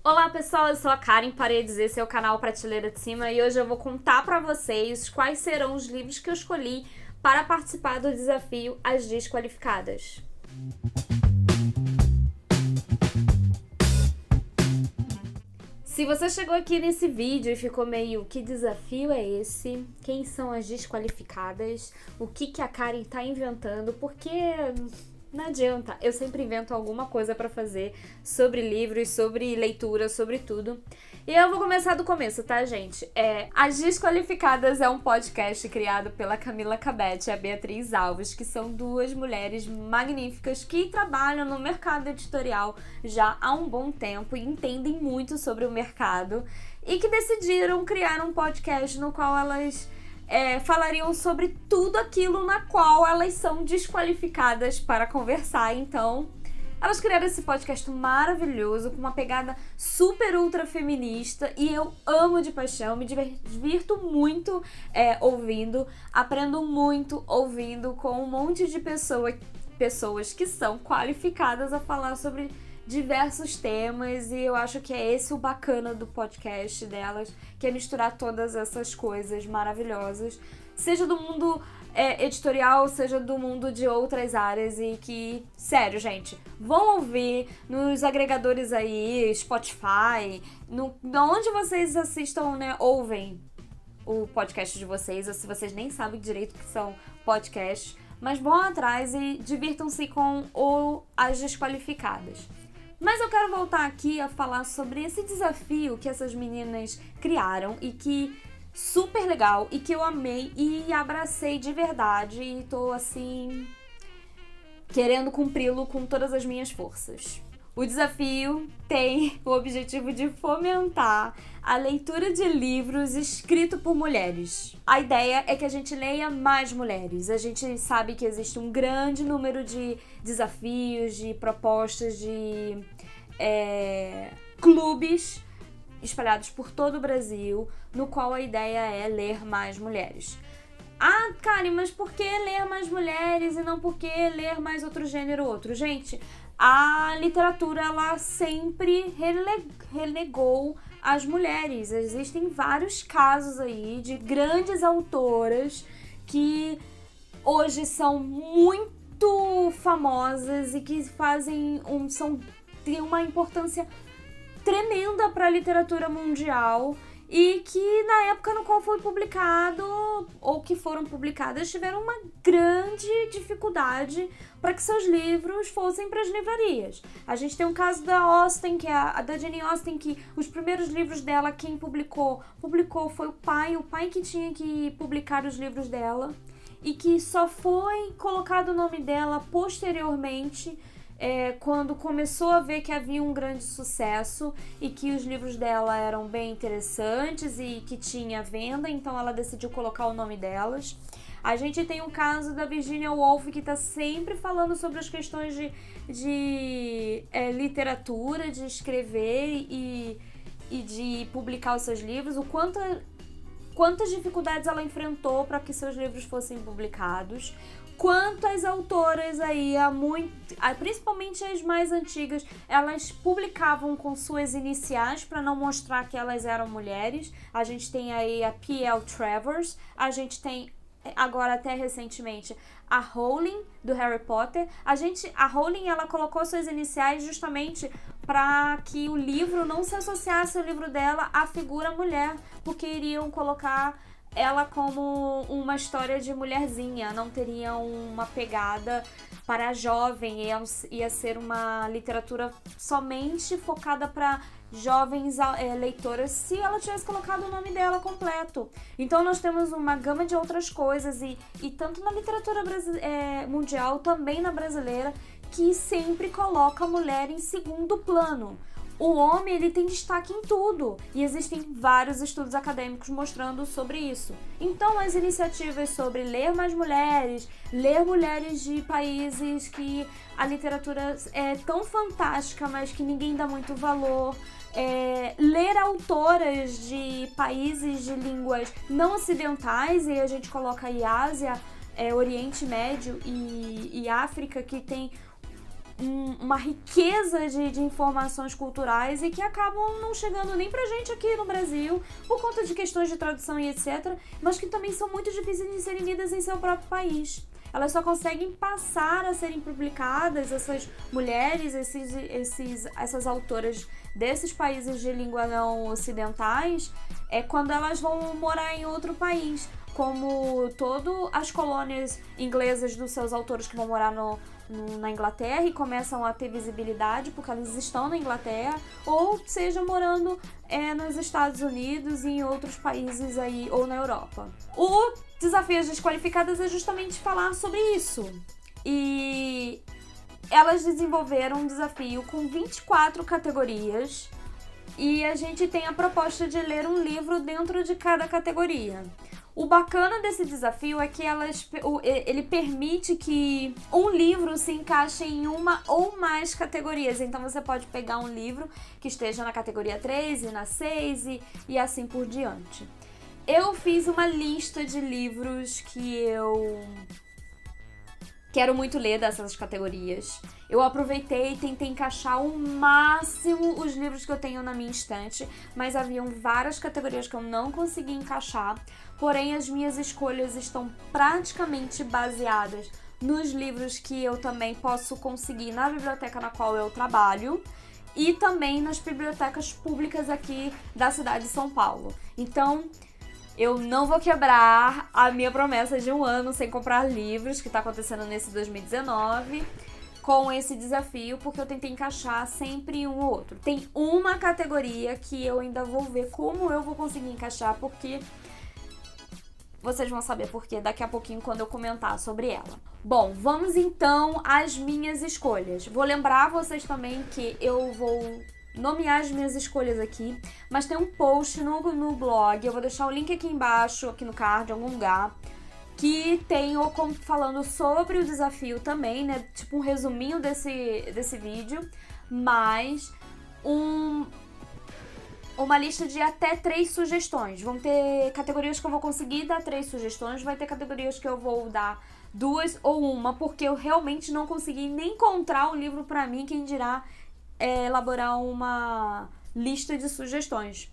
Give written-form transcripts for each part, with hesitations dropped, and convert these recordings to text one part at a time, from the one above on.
Olá pessoal, eu sou a Karen Paredes, esse é o canal Prateleira de Cima e hoje eu vou contar pra vocês quais serão os livros que eu escolhi para participar do desafio As Desqualificadas. Se você chegou aqui nesse vídeo e ficou meio, que desafio é esse? Quem são as desqualificadas? O que a Karen tá inventando? Porque não adianta, eu sempre invento alguma coisa pra fazer sobre livros, sobre leitura, sobre tudo. E eu vou começar do começo, tá, gente? As Desqualificadas é um podcast criado pela Camila Cabete e a Beatriz Alves, que são duas mulheres magníficas que trabalham no mercado editorial já há um bom tempo e entendem muito sobre o mercado e que decidiram criar um podcast no qual elas falariam sobre tudo aquilo na qual elas são desqualificadas para conversar. Então, elas criaram esse podcast maravilhoso, com uma pegada super ultra feminista, e eu amo de paixão, me divirto muito ouvindo, aprendo muito ouvindo com um monte de pessoas que são qualificadas a falar sobre diversos temas, e eu acho que é esse o bacana do podcast delas, que é misturar todas essas coisas maravilhosas, seja do mundo editorial, seja do mundo de outras áreas, e que, sério, gente, vão ouvir nos agregadores aí, Spotify, onde vocês assistam, né, ouvem o podcast de vocês, ou se vocês nem sabem direito o que são podcasts, mas vão atrás e divirtam-se com As Desqualificadas. Mas eu quero voltar aqui a falar sobre esse desafio que essas meninas criaram e que super legal e que eu amei e abracei de verdade e tô assim querendo cumpri-lo com todas as minhas forças. O desafio tem o objetivo de fomentar a leitura de livros escritos por mulheres. A ideia é que a gente leia mais mulheres. A gente sabe que existe um grande número de desafios, de propostas, de clubes espalhados por todo o Brasil, no qual a ideia é ler mais mulheres. Ah, Karen, mas por que ler mais mulheres e não por que ler mais outro gênero ou outro? Gente, a literatura, ela sempre relegou as mulheres. Existem vários casos aí de grandes autoras que hoje são muito famosas e que têm uma importância tremenda para a literatura mundial e que na época no qual foi publicado ou que foram publicadas tiveram uma grande dificuldade para que seus livros fossem para as livrarias. A gente tem um caso da Austen, que é a da Jane Austen, que os primeiros livros dela, quem publicou foi o pai que tinha que publicar os livros dela e que só foi colocado o nome dela posteriormente, quando começou a ver que havia um grande sucesso e que os livros dela eram bem interessantes e que tinha venda, então ela decidiu colocar o nome delas. A gente tem o caso da Virginia Woolf, que está sempre falando sobre as questões de literatura, de escrever e de publicar os seus livros, quantas dificuldades ela enfrentou para que seus livros fossem publicados. Quantas autoras aí, principalmente as mais antigas, elas publicavam com suas iniciais para não mostrar que elas eram mulheres. A gente tem aí a P.L. Travers, a gente tem agora até recentemente a Rowling do Harry Potter. A Rowling, ela colocou suas iniciais justamente para que o livro não se associasse ao livro dela à figura mulher, porque iriam colocar ela como uma história de mulherzinha, não teria uma pegada para jovem, ia ser uma literatura somente focada para jovens leitoras se ela tivesse colocado o nome dela completo. Então nós temos uma gama de outras coisas e tanto na literatura mundial, também na brasileira, que sempre coloca a mulher em segundo plano. O homem, ele tem destaque em tudo, e existem vários estudos acadêmicos mostrando sobre isso. Então, as iniciativas sobre ler mais mulheres, ler mulheres de países que a literatura é tão fantástica, mas que ninguém dá muito valor, ler autoras de países de línguas não ocidentais, e a gente coloca aí Ásia, Oriente Médio e África, que tem uma riqueza de informações culturais e que acabam não chegando nem pra gente aqui no Brasil por conta de questões de tradução e etc, mas que também são muito difíceis de serem lidas em seu próprio país. Elas só conseguem passar a serem publicadas, essas mulheres, essas autoras desses países de língua não ocidentais, quando elas vão morar em outro país, como todas as colônias inglesas dos seus autores que vão morar na Inglaterra e começam a ter visibilidade porque eles estão na Inglaterra, ou seja, morando nos Estados Unidos e em outros países aí, ou na Europa. O Desafio às Desqualificadas é justamente falar sobre isso. E elas desenvolveram um desafio com 24 categorias e a gente tem a proposta de ler um livro dentro de cada categoria. O bacana desse desafio é que ele permite que um livro se encaixe em uma ou mais categorias. Então você pode pegar um livro que esteja na categoria 3 e na 6 e assim por diante. Eu fiz uma lista de livros que eu quero muito ler dessas categorias. Eu aproveitei e tentei encaixar ao máximo os livros que eu tenho na minha estante, mas haviam várias categorias que eu não consegui encaixar, porém as minhas escolhas estão praticamente baseadas nos livros que eu também posso conseguir na biblioteca na qual eu trabalho e também nas bibliotecas públicas aqui da cidade de São Paulo. Então, eu não vou quebrar a minha promessa de um ano sem comprar livros, que está acontecendo nesse 2019, com esse desafio, porque eu tentei encaixar sempre um ou outro. Tem uma categoria que eu ainda vou ver como eu vou conseguir encaixar, porque vocês vão saber porque daqui a pouquinho quando eu comentar sobre ela. Bom, vamos então às minhas escolhas. Vou lembrar vocês também que eu vou nomear as minhas escolhas aqui, mas tem um post no blog, eu vou deixar o link aqui embaixo, aqui no card, em algum lugar, que tem eu falando sobre o desafio também, né, tipo um resuminho desse vídeo, mais uma lista de até 3 sugestões. Vão ter categorias que eu vou conseguir dar 3 sugestões, vai ter categorias que eu vou dar 2 ou 1, porque eu realmente não consegui nem encontrar o livro pra mim, quem dirá elaborar uma lista de sugestões.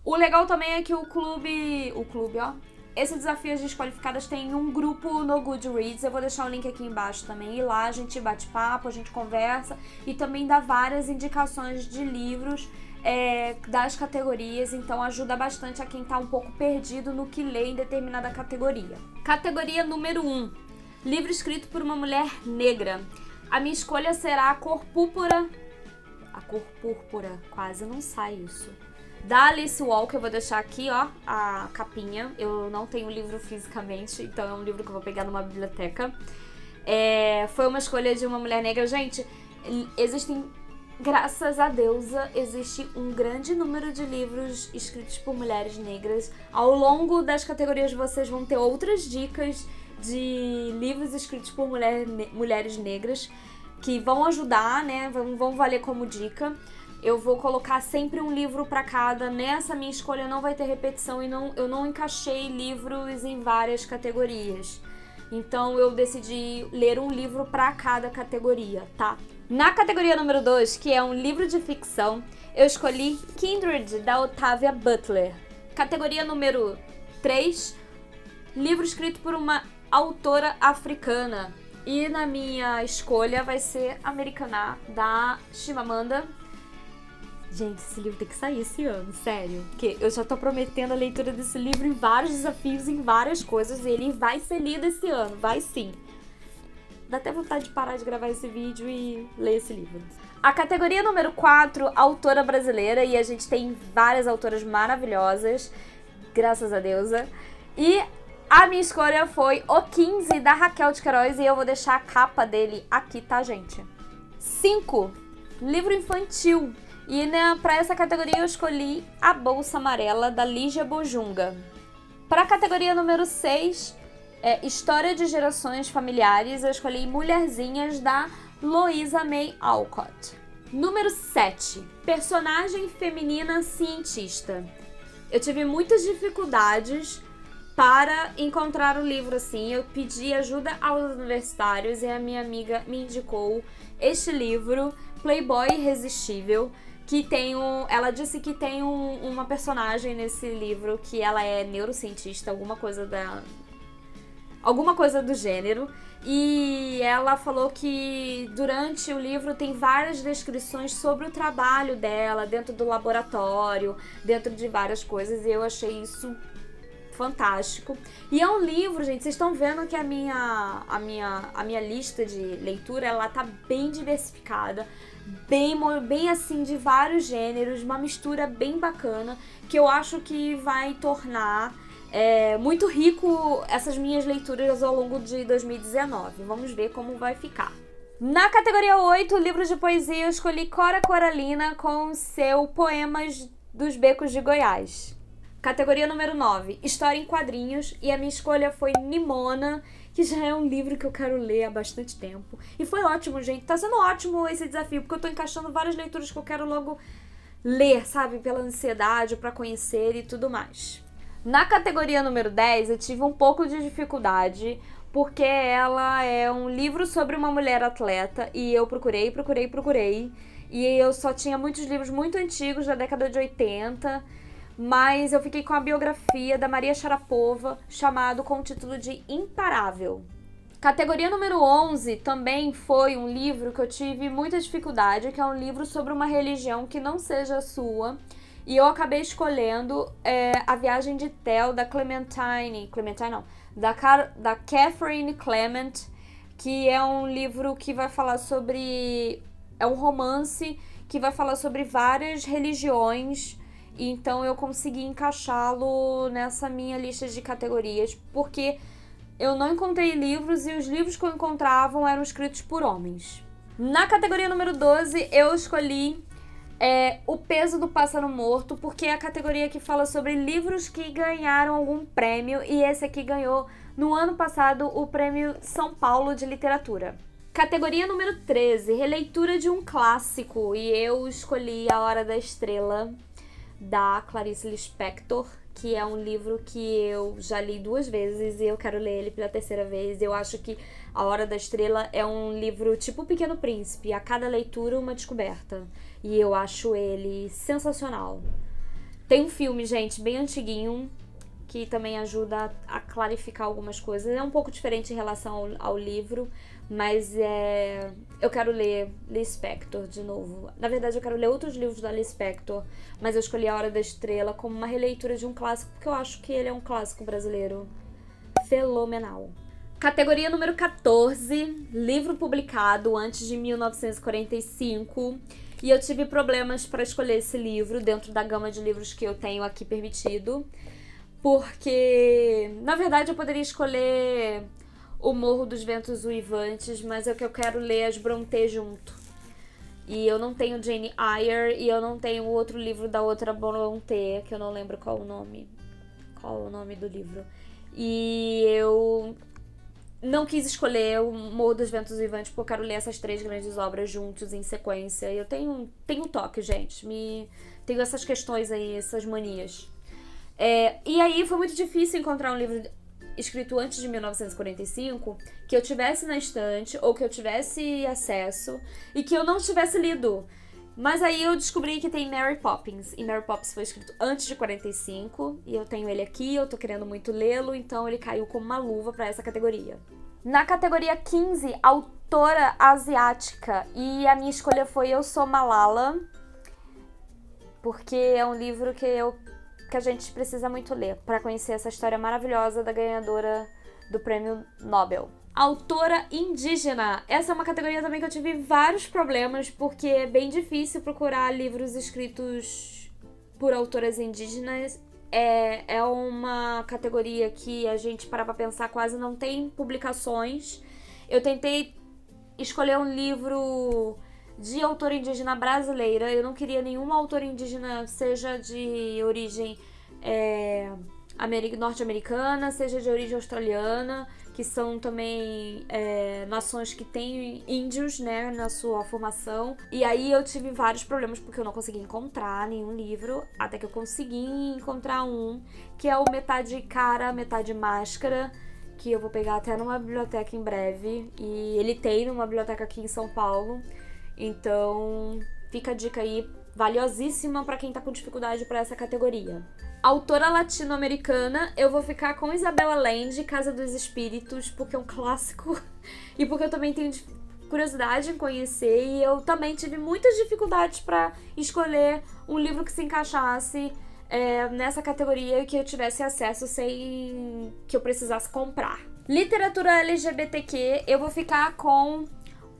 O legal também é que o clube, ó, esse Desafio às Desqualificadas tem um grupo no Goodreads, eu vou deixar o link aqui embaixo também, e lá a gente bate papo, a gente conversa e também dá várias indicações de livros das categorias, então ajuda bastante a quem tá um pouco perdido no que lê em determinada categoria. Categoria número 1, livro escrito por uma mulher negra. A minha escolha será A Cor Púrpura, quase não sai isso, da Alice Walker. Eu vou deixar aqui, ó, a capinha. Eu não tenho o livro fisicamente, então é um livro que eu vou pegar numa biblioteca. Foi uma escolha de uma mulher negra. Gente, existem, graças a deusa, existe um grande número de livros escritos por mulheres negras. Ao longo das categorias vocês vão ter outras dicas de livros escritos por mulheres negras que vão ajudar, né, vão valer como dica. Eu vou colocar sempre um livro para cada. Nessa minha escolha não vai ter repetição e eu não encaixei livros em várias categorias. Então eu decidi ler um livro para cada categoria, tá? Na categoria número 2, que é um livro de ficção, eu escolhi Kindred, da Octavia Butler. Categoria número 3, livro escrito por uma autora africana. E na minha escolha vai ser Americaná, da Chimamanda. Gente, esse livro tem que sair esse ano, sério. Porque eu já tô prometendo a leitura desse livro em vários desafios, em várias coisas. E ele vai ser lido esse ano, vai sim. Dá até vontade de parar de gravar esse vídeo e ler esse livro. A categoria número 4, autora brasileira. E a gente tem várias autoras maravilhosas, graças a deusa. E a minha escolha foi O 15, da Raquel de Queiroz, e eu vou deixar a capa dele aqui, tá, gente? 5, livro infantil. E para essa categoria eu escolhi A Bolsa Amarela, da Lígia Bojunga. Para a categoria número 6, História de Gerações Familiares, eu escolhi Mulherzinhas, da Louisa May Alcott. Número 7, Personagem Feminina Cientista. Eu tive muitas dificuldades para encontrar o livro assim. Eu pedi ajuda aos universitários e a minha amiga me indicou este livro, Playboy Irresistível, que ela disse que tem uma personagem nesse livro que ela é neurocientista, alguma coisa do gênero, e ela falou que durante o livro tem várias descrições sobre o trabalho dela dentro do laboratório, dentro de várias coisas, e eu achei isso fantástico. E é um livro, gente, vocês estão vendo que a minha lista de leitura, ela tá bem diversificada, bem assim, de vários gêneros, uma mistura bem bacana, que eu acho que vai tornar muito rico essas minhas leituras ao longo de 2019. Vamos ver como vai ficar. Na categoria 8, livros de poesia, eu escolhi Cora Coralina com seu Poemas dos Becos de Goiás. Categoria número 9, História em Quadrinhos, e a minha escolha foi Nimona, que já é um livro que eu quero ler há bastante tempo. E foi ótimo, gente. Tá sendo ótimo esse desafio, porque eu tô encaixando várias leituras que eu quero logo ler, sabe? Pela ansiedade, pra conhecer e tudo mais. Na categoria número 10, eu tive um pouco de dificuldade, porque ela é um livro sobre uma mulher atleta, e eu procurei, e eu só tinha muitos livros muito antigos, da década de 80, mas eu fiquei com a biografia da Maria Sharapova, chamado com o título de Imparável. Categoria número 11 também foi um livro que eu tive muita dificuldade, que é um livro sobre uma religião que não seja a sua, e eu acabei escolhendo A Viagem de Theo, da da Catherine Clement, que é um livro que vai falar sobre... é um romance que vai falar sobre várias religiões. Então eu consegui encaixá-lo nessa minha lista de categorias, porque eu não encontrei livros e os livros que eu encontrava eram escritos por homens. Na categoria número 12, eu escolhi O Peso do Pássaro Morto, porque é a categoria que fala sobre livros que ganharam algum prêmio, e esse aqui ganhou no ano passado o Prêmio São Paulo de Literatura. Categoria número 13, releitura de um clássico, e eu escolhi A Hora da Estrela, da Clarice Lispector, que é um livro que eu já li 2 vezes e eu quero ler ele pela 3ª vez. Eu acho que A Hora da Estrela é um livro tipo O Pequeno Príncipe, a cada leitura uma descoberta, e eu acho ele sensacional. Tem um filme, gente, bem antiguinho, que também ajuda a clarificar algumas coisas. É um pouco diferente em relação ao livro, mas eu quero ler Lispector de novo. Na verdade, eu quero ler outros livros da Lispector, mas eu escolhi A Hora da Estrela como uma releitura de um clássico, porque eu acho que ele é um clássico brasileiro fenomenal. Categoria número 14, livro publicado antes de 1945. E eu tive problemas para escolher esse livro dentro da gama de livros que eu tenho aqui permitido, porque, na verdade, eu poderia escolher O Morro dos Ventos Uivantes, mas é que eu quero ler as Brontë junto. E eu não tenho Jane Eyre, e eu não tenho o outro livro da outra Brontë, que eu não lembro qual o nome do livro. E eu não quis escolher O Morro dos Ventos Uivantes, porque eu quero ler essas 3 grandes obras juntos, em sequência. Eu tenho toque, gente. Tenho essas questões aí, essas manias. E aí foi muito difícil encontrar um livro escrito antes de 1945 que eu tivesse na estante ou que eu tivesse acesso e que eu não tivesse lido. Mas aí eu descobri que tem Mary Poppins, e Mary Poppins foi escrito antes de 45, e eu tenho ele aqui, eu tô querendo muito lê-lo, então ele caiu como uma luva pra essa categoria. Na categoria 15, autora asiática, e a minha escolha foi Eu Sou Malala, porque é um livro que a gente precisa muito ler para conhecer essa história maravilhosa da ganhadora do Prêmio Nobel. Autora indígena. Essa é uma categoria também que eu tive vários problemas, porque é bem difícil procurar livros escritos por autoras indígenas. É uma categoria que a gente, para pra pensar, quase não tem publicações. Eu tentei escolher um livro de autora indígena brasileira. Eu não queria nenhuma autora indígena, seja de origem norte-americana, seja de origem australiana, que são também nações que têm índios, né, na sua formação. E aí eu tive vários problemas, porque eu não consegui encontrar nenhum livro, até que eu consegui encontrar um, que é o Metade Cara, Metade Máscara, que eu vou pegar até numa biblioteca em breve. E ele tem numa biblioteca aqui em São Paulo. Então, fica a dica aí, valiosíssima pra quem tá com dificuldade pra essa categoria. Autora latino-americana, eu vou ficar com Isabella Allende, Casa dos Espíritos, porque é um clássico e porque eu também tenho curiosidade em conhecer, e eu também tive muitas dificuldades pra escolher um livro que se encaixasse nessa categoria e que eu tivesse acesso sem que eu precisasse comprar. Literatura LGBTQ, eu vou ficar com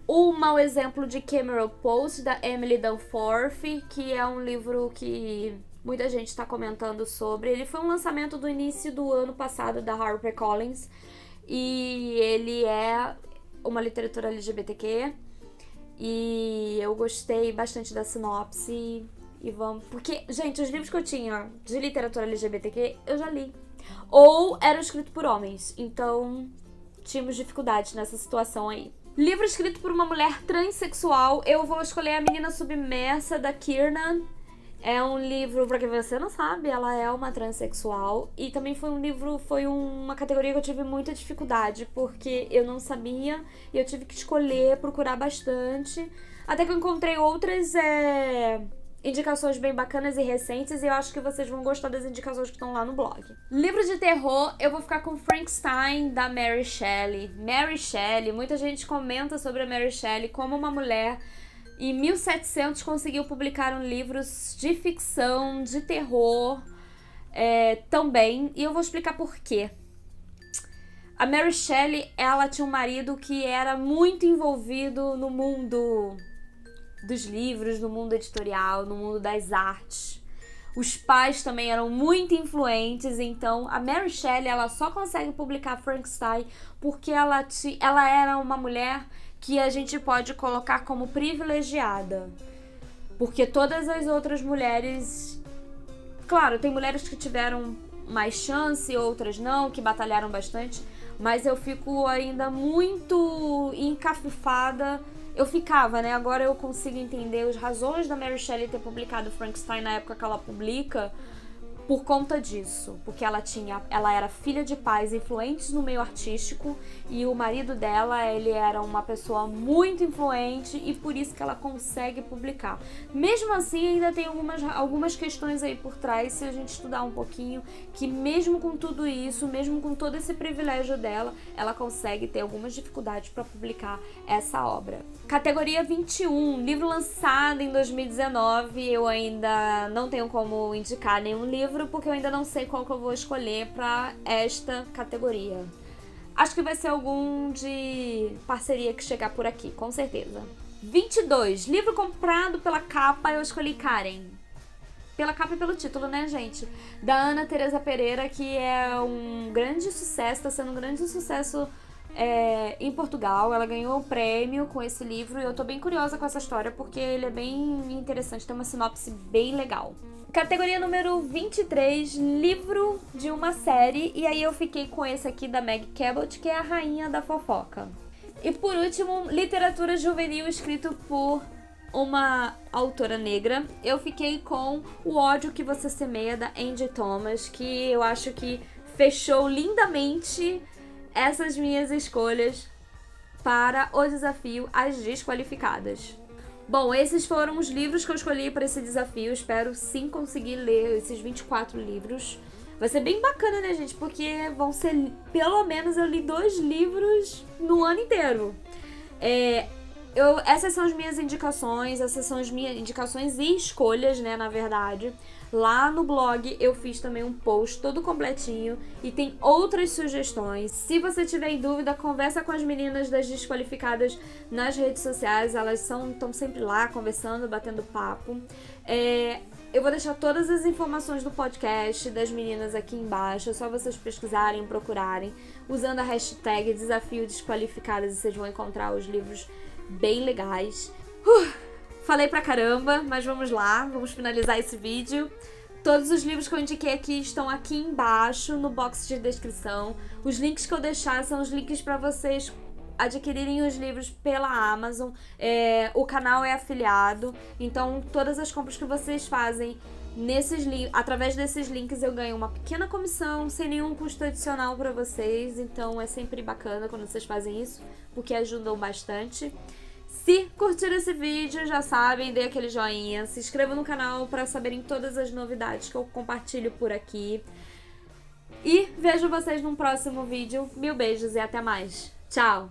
O Mau Exemplo de Cameron Post, da Emily Danforth, que é um livro que muita gente está comentando sobre. Ele foi um lançamento do início do ano passado da HarperCollins e ele é uma literatura LGBTQ e eu gostei bastante da sinopse e vamos... Porque, gente, os livros que eu tinha de literatura LGBTQ eu já li. Ou eram escritos por homens, então tínhamos dificuldades nessa situação aí. Livro escrito por uma mulher transexual, eu vou escolher A Menina Submersa, da Kiernan. É um livro, pra quem você não sabe, ela é uma transexual. E também foi uma categoria que eu tive muita dificuldade, porque eu não sabia e eu tive que escolher, procurar bastante. Até que eu encontrei outras indicações bem bacanas e recentes, e eu acho que vocês vão gostar das indicações que estão lá no blog. Livro de terror, eu vou ficar com Frankenstein, da Mary Shelley. Mary Shelley, muita gente comenta sobre a Mary Shelley como uma mulher... Em 1700 conseguiu publicar livros de ficção, de terror também. E eu vou explicar por quê. A Mary Shelley, ela tinha um marido que era muito envolvido no mundo dos livros, no mundo editorial, no mundo das artes. Os pais também eram muito influentes, então a Mary Shelley ela só consegue publicar Frankenstein porque ela era uma mulher que a gente pode colocar como privilegiada. Porque todas as outras mulheres... Claro, tem mulheres que tiveram mais chance, outras não, que batalharam bastante, mas eu fico ainda muito encafifada. Eu ficava, né? Agora eu consigo entender as razões da Mary Shelley ter publicado Frankenstein na época que ela publica, por conta disso, porque ela era filha de pais influentes no meio artístico e o marido dela, ele era uma pessoa muito influente e por isso que ela consegue publicar. Mesmo assim, ainda tem algumas questões aí por trás, se a gente estudar um pouquinho, que mesmo com tudo isso, mesmo com todo esse privilégio dela, ela consegue ter algumas dificuldades para publicar essa obra. Categoria 21, livro lançado em 2019, eu ainda não tenho como indicar nenhum livro, porque eu ainda não sei qual que eu vou escolher para esta categoria. Acho que vai ser algum de parceria que chegar por aqui, com certeza. 22. Livro comprado pela capa, eu escolhi Karen. Pela capa e pelo título, né, gente? Da Ana Teresa Pereira, que é um grande sucesso, tá sendo um grande sucesso em Portugal. Ela ganhou o prêmio com esse livro e eu tô bem curiosa com essa história, porque ele é bem interessante, tem uma sinopse bem legal. Categoria número 23, livro de uma série, e aí eu fiquei com esse aqui da Meg Cabot, que é a Rainha da Fofoca. E por último, literatura juvenil escrito por uma autora negra, eu fiquei com O Ódio que Você Semeia, da Angie Thomas, que eu acho que fechou lindamente essas minhas escolhas para o desafio As Desqualificadas. Bom, esses foram os livros que eu escolhi para esse desafio. Espero sim conseguir ler esses 24 livros. Vai ser bem bacana, né, gente? Porque vão ser, pelo menos eu li 2 livros no ano inteiro. Essas são as minhas indicações, e escolhas, né, na verdade. Lá no blog eu fiz também um post todo completinho e tem outras sugestões. Se você tiver em dúvida, conversa com as meninas das Desqualificadas nas redes sociais. Elas estão sempre lá conversando, batendo papo. Eu vou deixar todas as informações do podcast das meninas aqui embaixo. É só vocês pesquisarem, procurarem, usando a hashtag Desafio Desqualificadas, e vocês vão encontrar os livros bem legais. Falei pra caramba, mas vamos lá, vamos finalizar esse vídeo. Todos os livros que eu indiquei aqui estão aqui embaixo no box de descrição. Os links que eu deixar são os links para vocês adquirirem os livros pela Amazon. O canal é afiliado, então todas as compras que vocês fazem através desses links eu ganho uma pequena comissão sem nenhum custo adicional para vocês, então é sempre bacana quando vocês fazem isso, porque ajudam bastante. Se curtiram esse vídeo, já sabem, dê aquele joinha, se inscrevam no canal para saberem todas as novidades que eu compartilho por aqui. E vejo vocês num próximo vídeo. Mil beijos e até mais. Tchau!